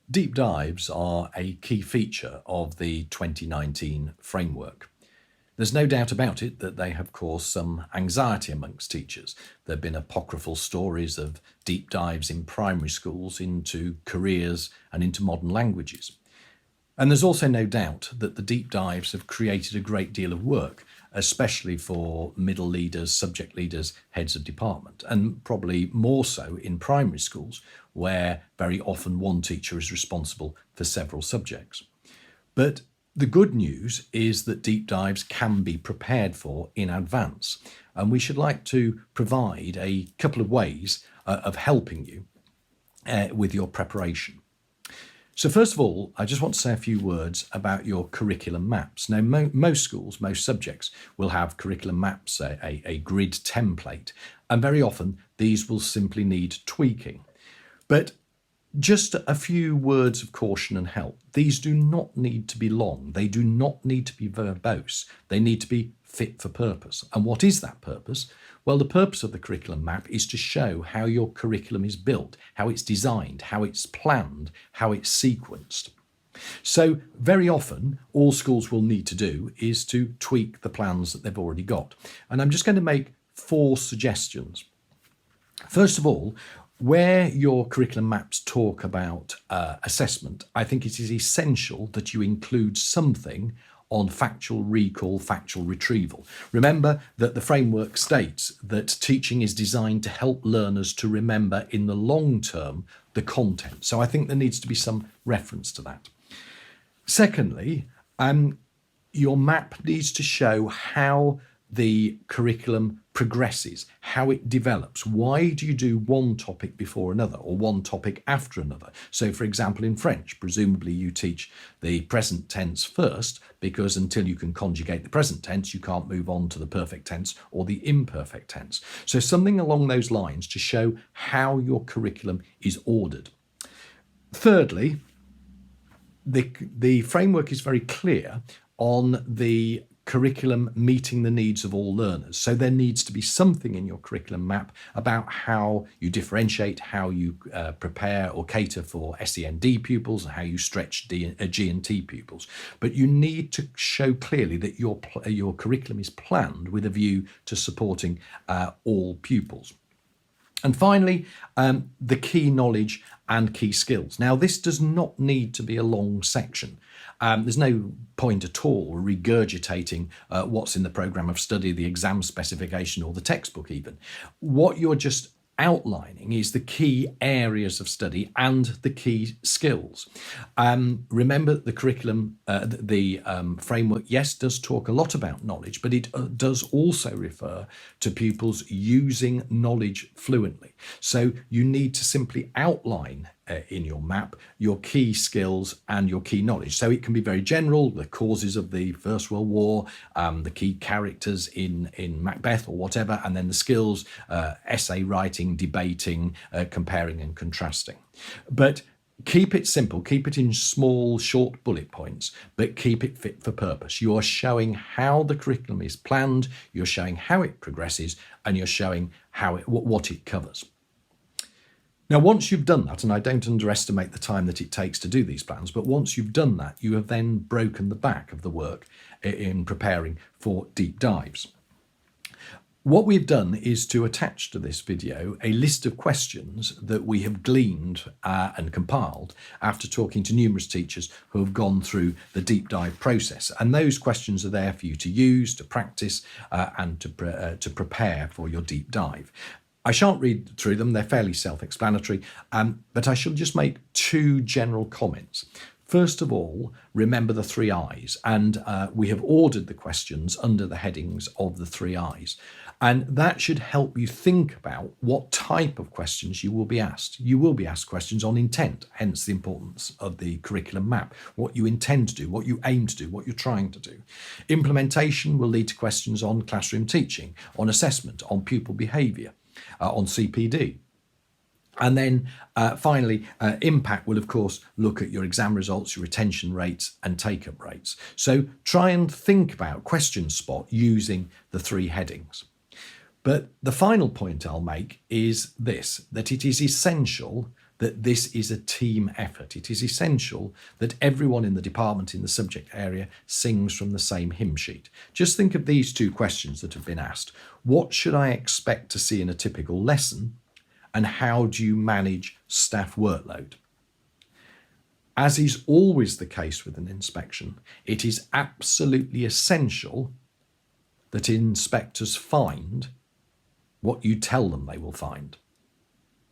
Deep dives are a key feature of the 2019 framework. There's no doubt about it that they have caused some anxiety amongst teachers. There have been apocryphal stories of deep dives in primary schools into careers and into modern languages. And there's also no doubt that the deep dives have created a great deal of work, especially for middle leaders, subject leaders, heads of department, and probably more so in primary schools, where very often one teacher is responsible for several subjects. But the good news is that deep dives can be prepared for in advance, and we should like to provide a couple of ways of helping you with your preparation. So first of all, I just want to say a few words about your curriculum maps. Now, most schools, most subjects will have curriculum maps, a grid template, and very often these will simply need tweaking. But just a few words of caution and help. These do not need to be long. They do not need to be verbose. They need to be fit for purpose. And what is that purpose? Well, the purpose of the curriculum map is to show how your curriculum is built, how it's designed, how it's planned, how it's sequenced. So very often, all schools will need to do is to tweak the plans that they've already got. And I'm just going to make 4 suggestions. First of all, where your curriculum maps talk about assessment, I think it is essential that you include something on factual recall, factual retrieval. Remember that the framework states that teaching is designed to help learners to remember in the long term the content. So I think there needs to be some reference to that. Secondly, your map needs to show how the curriculum progresses, how it develops. Why do you do one topic before another or one topic after another? So, for example, in French, presumably you teach the present tense first, because until you can conjugate the present tense, you can't move on to the perfect tense or the imperfect tense. So something along those lines to show how your curriculum is ordered. Thirdly, the framework is very clear on the curriculum meeting the needs of all learners. So there needs to be something in your curriculum map about how you differentiate, how you prepare or cater for SEND pupils, and how you stretch G&T pupils. But you need to show clearly that your curriculum is planned with a view to supporting all pupils. And finally, the key knowledge and key skills. Now, this does not need to be a long section. There's no point at all regurgitating what's in the programme of study, the exam specification, or the textbook even. What you're just outlining is the key areas of study and the key skills. Remember, the curriculum, the framework, yes, does talk a lot about knowledge, but it does also refer to pupils using knowledge fluently. So you need to simply outline in your map your key skills and your key knowledge. So it can be very general, the causes of the First World War, the key characters in Macbeth or whatever, and then the skills, essay writing, debating, comparing and contrasting. But keep it simple, keep it in small, short bullet points, but keep it fit for purpose. You are showing how the curriculum is planned, you're showing how it progresses, and you're showing what it covers. Now, once you've done that, and I don't underestimate the time that it takes to do these plans, but once you've done that, you have then broken the back of the work in preparing for deep dives. What we've done is to attach to this video a list of questions that we have gleaned and compiled after talking to numerous teachers who have gone through the deep dive process. And those questions are there for you to use, to practice, and to prepare for your deep dive. I shan't read through them, they're fairly self-explanatory, but I shall just make 2 general comments. First of all, remember the 3 I's, and we have ordered the questions under the headings of the 3 I's. And that should help you think about what type of questions you will be asked. You will be asked questions on intent, hence the importance of the curriculum map, what you intend to do, what you aim to do, what you're trying to do. Implementation will lead to questions on classroom teaching, on assessment, on pupil behaviour, on CPD. And then finally, impact will, of course, look at your exam results, your retention rates and take-up rates. So try and think about question spot using the 3 headings. But the final point I'll make is this, that it is essential that this is a team effort. It is essential that everyone in the department in the subject area sings from the same hymn sheet. Just think of these two questions that have been asked. What should I expect to see in a typical lesson? And how do you manage staff workload? As is always the case with an inspection, it is absolutely essential that inspectors find what you tell them they will find.